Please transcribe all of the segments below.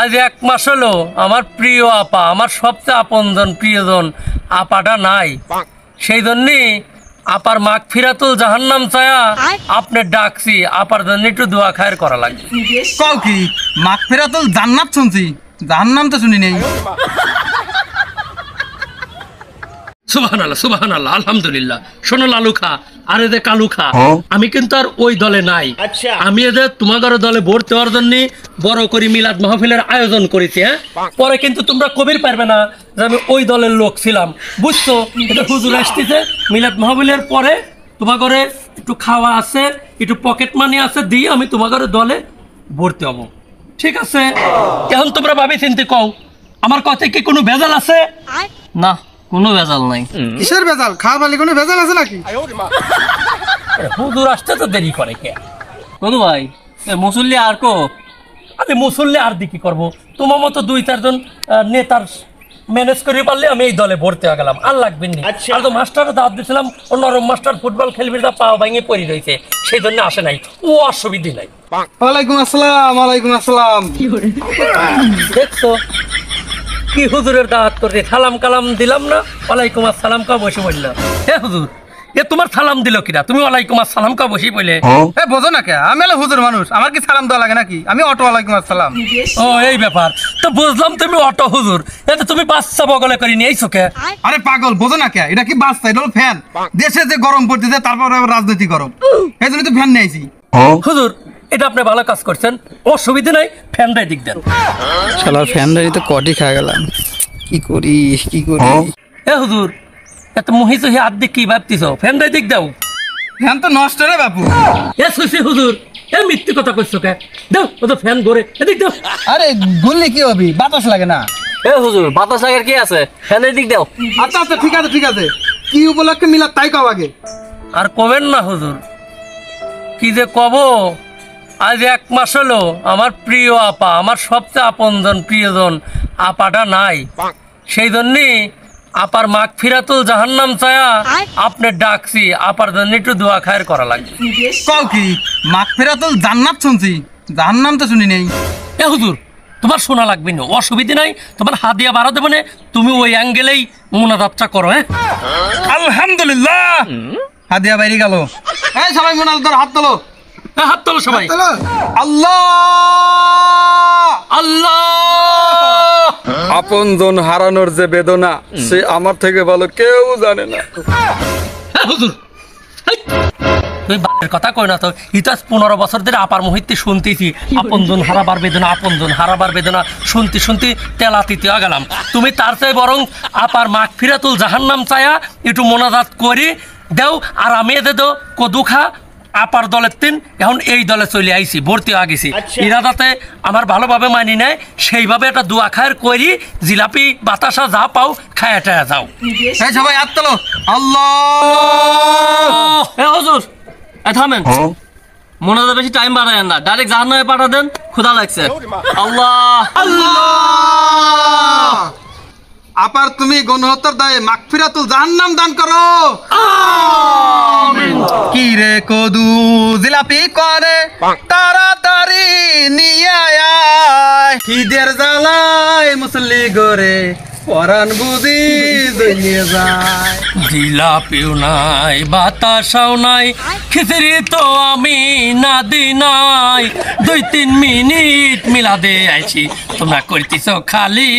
আজ 1 মাস হলো আমার প্রিয় আপা, আমার সবচেয়ে আপনজন প্রিয়জন আপাটা নাই। সেই জন্যই আপার মাগফিরাতুল জাহান্নাম চায়া আপনি ডাকছি, আপার জন্য একটু দোয়া খায়ের করা লাগবে। কও কি মাগফিরাতুল জান্নাত শুনছি, জাহান্নাম তো শুনি নেই। সুবহানাল্লাহ সুবহানাল্লাহ আলহামদুলিল্লাহ। শোনো লালু খা আর এদের কালু খা, আমি কিন্তু আর ওই দলে নাই। আমি এদের তোমাদের দলে ভর্তি হওয়ার জন্য বড় করে মিলাদ মাহফিলের আয়োজন করেছি। হ্যাঁ, পরে কিন্তু তোমরা কবির পারবে না যে আমি ওই দলের লোক ছিলাম, বুঝছো? এটা হুজুর আসতেছে মিলাদ মাহফিলের পরে তোমাদের একটু খাওয়া আছে, একটু পকেট মানি আছে, দিয়ে আমি তোমাদের দলে ভর্তি হব। ঠিক আছে? এখন তোমরা ভাবি চিন্তে কও, আমার কথায় কি কোনো ভেজাল আছে? না, কোনো ভেজাল নাই। কিসের ভেজাল? খাওয়া বালি কোনো ভেজাল আছে নাকি? হুজুর আসতে তো দেরি করে কে? কদু ভাই মুসল্লি আর কো? আমি মুসল্লি আর দি কি করবো? তোমার মতো 2-4 জন নেতার ম্যানেজ করে পারলে আমি এই দলে ভর্তি হয়ে গেলাম, আর লাগবেন না। আর তো মাস্টার দাওয়াত দিয়েছিলাম, ও নরম মাস্টার ফুটবল খেলবি না, পাও ভাঙে পড়ে রয়েছে, সেই জন্য আসে নাই। ও অসুবিধে নাই। ওয়ালাইকুম আসসালাম। ওয়ালাইকুম আসসালাম। দেখছো কি হুজুরের দাওয়াত করে সালাম কালাম দিলাম না, ওয়ালাইকুম আসসালাম কা বসে বললো। হে হুজুর, এ তোমার সালাম দিল কিনা? তুমি ওয়ালাইকুম আসসালাম কা বসে বলে। বোঝো না কে, আমি হলো হুজুর মানুষ, আমার কি সালাম দেওয়া লাগে নাকি? আমি অটো ওয়ালাইকুম আসসালাম। ও এই ব্যাপার তো বুঝলাম, তুমি অটো হুজুর। এটা তুমি বাচ্চা বগলে করে নিয়েছো কে? আরে পাগল, বোঝো না কে, এটা কি বাচ্চা? এটা হলো ফ্যান। দেশে যে গরম পড়তেছে, তারপর রাজনীতি গরম, এই জন্য তো ফ্যান নিয়েছি। হুজুর এটা আপনি ভালো কাজ করছেন, অসুবিধা নাই, ফ্যানটাই দিক দেন। শালার ফ্যানটাই তো কটি খা গেলাম, কি করি কি করি। এ হুজুর এত মহিষ হয়ে আর দিক কি ভাবতিস? ফ্যানটাই দিক দাও। ফ্যান তো নষ্ট রে বাপু। এ সুসি হুজুর, এ মিথ্যে কথা কইছো কে? দাও ও তো ফ্যান ঘুরে, এদিক দাও। আরে গুললে কি হবে, বাতাস লাগে না। এ হুজুর বাতাস লাগার কি আছে, ফ্যানের দিক দাও। আচ্ছা আচ্ছা ঠিক আছে ঠিক আছে, কি উপলক্ষে মিলাদ তাই কও আগে। আর কবেন না হুজুর, কি যে কব। আজ 1 মাস হলো আমার প্রিয় আপা, আমার সবচেয়ে আপনজন প্রিয়জন আপাটা নাই। সেই জন্যই আপার মাগফিরাতুল জাহান্নাম চায়া আপনি ডাকছি, আপার জন্য একটু দোয়া খায়ের করা লাগবে। কও কি মাগফিরাতুল জান্নাত শুনছি, জাহান্নাম তো শুনি নেই। এ হুজুর তোমার শোনা লাগবে না, অসুবিধা নাই, তোমার হাদিয়া বাড়া দেবো না, তুমি ওই অ্যাঙ্গেলেই মোনাজাতটা করো। হ্যাঁ আলহামদুলিল্লাহ, হাদিয়া বাইরে গেল। এই সবাই মোনাজাতের হাত তোলো, হাত তোলো সবাই। আল্লাহ আল্লাহ। আপনজন হারানোর যে বেদনা, সে আমার থেকে ভালো কেউ জানে না। হুজুর তুই বাপের কথা কই না তো, ইতাস 15 বছর ধরে আপার মুহূর্তে শুনতেছি আপনজন হারাবার বেদনা, আপনজন হারাবার বেদনা, শুনতে শুনতে তেলাতিতে গেলাম। তুমি তার চেয়ে বরং আপার মাগফিরাতুল জাহান্নাম চায়া একটু মোনাজাত করি দাও, আর আমি এদের দো কদু খা আপার দলের 3 এখন এই দলে চলে আইছি, ভর্তি হয়ে গেছি। ইরাদাতে আমার ভালোভাবে মানি নেয়, সেইভাবে একটা দোয়া খায়ের করি, জিলাপি বাতাসা যা পাও খায়া টায়া যাও। এই সবাই হাত তোলো। আল্লাহ। এ হুজুর থামেন, মোনাজাত বেশি টাইম বাড়ায় না, ডাইরেক্ট জাহান্নামে পাঠা দেন, ক্ষুধা লাগছে। আল্লাহ আল্লাহ। আপার তুমি গণহত্যার দায়ে মাগফিরাতুল জাহান্নাম দান করো। আমিন। কি রে কদু জিলাপি করে তাড়াতাড়ি নিয়ে আয়, ঈদের জ্বালায় মুসল্লি গরে পরাণ বুঝি জ্বলিয়ে যায়। জিলাপিও নাই বাতাসাও নাই, খিচুড়ি তো আমি না দি নাই, 2-3 মিনিট মিলাদে আইছি, তোমরা করতেছ খালি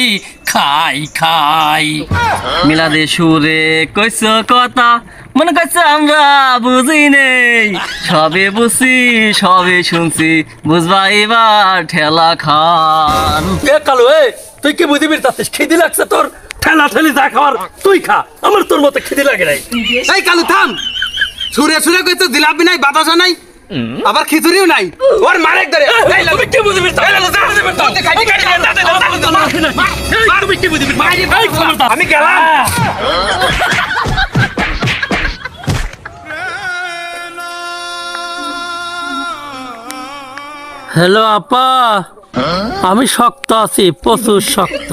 খাই খাই। মিলাদে সুরে কইছ কথা, মনে করছে আমরা বুঝি নেই, সবে বুঝছি সবে শুনছি, বুঝবা এবার ঠেলা খান। কালো তুই কি বুঝিবি? তাতে খিদি লাগছে তোর, ঠেলা ঠেলি যা খাওয়ার তুই খা, আমার তোর মতো খিদি লাগে নাই। এই কালু থাম, সুরে সুরে কইছো জিলাপি নাই বাতাসা নাই, আবার খিচুড়িও নাই, ওর মারেক ধরে। তুমি কি বুঝিবি? তুমি কি বুঝিবি? আমি গেলাম। হ্যালো আপা, আমি শক্ত আছি, প্রচুর শক্ত।